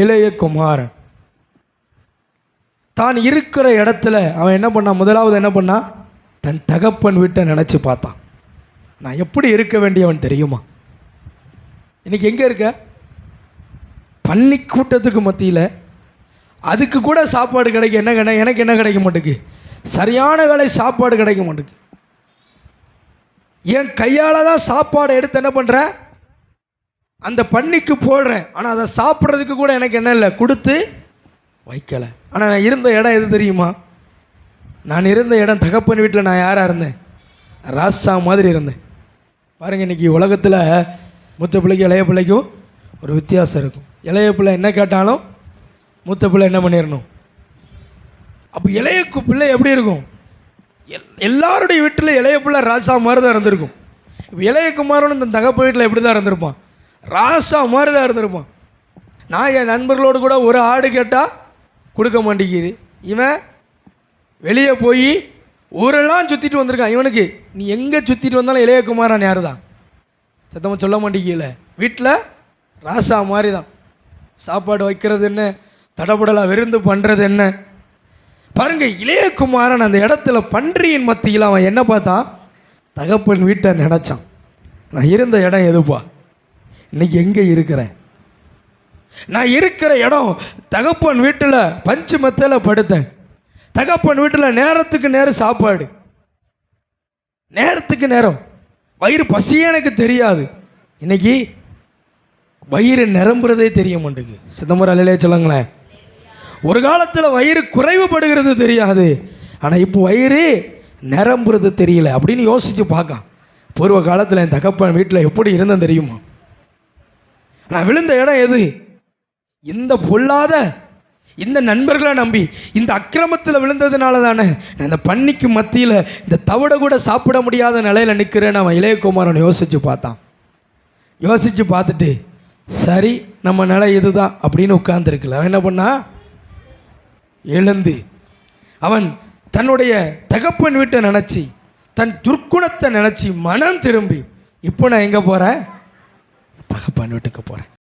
இளைய குமாரன் தான் இருக்கிற இடத்துல அவன் என்ன பண்ணான்? முதலாவது என்ன பண்ணான்? தன் தகப்பன் வீட்டை நினச்சி பார்த்தான். நான் எப்படி இருக்க வேண்டியவன் தெரியுமா? இன்னைக்கு எங்கே இருக்க? பன்னி கூட்டத்துக்கு மத்தியில் அதுக்கு கூட சாப்பாடு கிடைக்க என்ன எனக்கு என்ன கிடைக்க மாட்டேங்குது? சரியான வேலை சாப்பாடு கிடைக்க மாட்டேங்குது. என் கையால் தான் சாப்பாடு எடுத்து என்ன பண்ணுறேன்? அந்த பன்னிக்கு போடுறேன். ஆனால் அதை சாப்பிட்றதுக்கு கூட எனக்கு என்ன இல்லை, கொடுத்து வைக்கலை. ஆனால் நான் இருந்த இடம் எது தெரியுமா? நான் இருந்த இடம் தகப்பன் வீட்டில் நான் யாராக இருந்தேன்? ராசா மாதிரி இருந்தேன். பாருங்கள், இன்றைக்கி உலகத்தில் மூத்த பிள்ளைக்கும் இளைய பிள்ளைக்கும் ஒரு வித்தியாசம் இருக்கும். இளைய பிள்ளை என்ன கேட்டாலும் மூத்த பிள்ளை என்ன பண்ணிடணும். அப்போ இளைய பிள்ளை எப்படி இருக்கும்? எல்லாருடைய வீட்டில் இளைய பிள்ளை ராசா மாதிரி தான் இருந்திருக்கும். இப்போ இளைய குமாரன் இந்த தகப்ப வீட்டில் எப்படி தான் இருந்திருப்பான்? ராசா மாதிரி தான் இருந்திருப்பான். நான் என் நண்பர்களோடு கூட ஒரு ஆடு கேட்டால் கொடுக்க மாட்டேங்குது. இவன் வெளியே போய் ஊரெல்லாம் சுற்றிட்டு வந்திருக்கான். இவனுக்கு நீ எங்கே சுற்றிட்டு வந்தாலும் இளைய குமாரன் யார் தான்? சத்தமாக சொல்ல மாட்டேங்கல. வீட்டில் ராசா மாதிரி தான். சாப்பாடு வைக்கிறது என்ன, தடபடலாக விருந்து பண்ணுறது என்ன. பாருங்கள், இளைய குமாரன் அந்த இடத்துல பன்றியின் மத்தியில் அவன் என்ன பார்த்தான்? தகப்பன் வீட்டை நினச்சான். நான் இருந்த இடம் எதுப்பா? இன்னைக்கு எங்கே இருக்கிறேன்? நான் இருக்கிற இடம் தகப்பன் வீட்டில் பஞ்சு மெத்தையில் படுத்தேன். தகப்பன் வீட்டில் நேரத்துக்கு நேரம் சாப்பாடு, நேரத்துக்கு நேரம். வயிறு பசியே எனக்கு தெரியாது. இன்னைக்கு வயிறு நிரம்புறதே தெரிய மாட்டேங்குது. சிதம்பரம் அல்லையே சொல்லுங்களேன். ஒரு காலத்தில் வயிறு குறைவுபடுகிறது தெரியாது, ஆனால் இப்போ வயிறு நிரம்புறது தெரியல அப்படின்னு யோசித்து பார்க்கான். பூர்வ காலத்தில் என் தகப்பன் வீட்டில் எப்படி இருந்தேன் தெரியுமா? நான் விழுந்த இடம் எது? இந்த பொல்லாத இந்த நண்பர்களை நம்பி இந்த அக்கிரமத்தில் விழுந்ததுனால தானே நான் இந்த பன்னிக்கு மத்தியில் இந்த தவிட கூட சாப்பிட முடியாத நிலையில் நிற்கிறேன்னு அவன் இளையகுமாரன் யோசித்து பார்த்தான். யோசித்து பார்த்துட்டு சரி நம்ம நிலை இதுதான் அப்படின்னு உட்கார்ந்துருக்கல. அவன் என்ன பண்ணா? எழுந்து அவன் தன்னுடைய தகப்பன் வீட்டை நினச்சி தன் துர்க்குணத்தை நினச்சி மனம் திரும்பி இப்போ நான் எங்கே போகிறேன்? தகப்பன் வீட்டுக்கு போகிறேன்.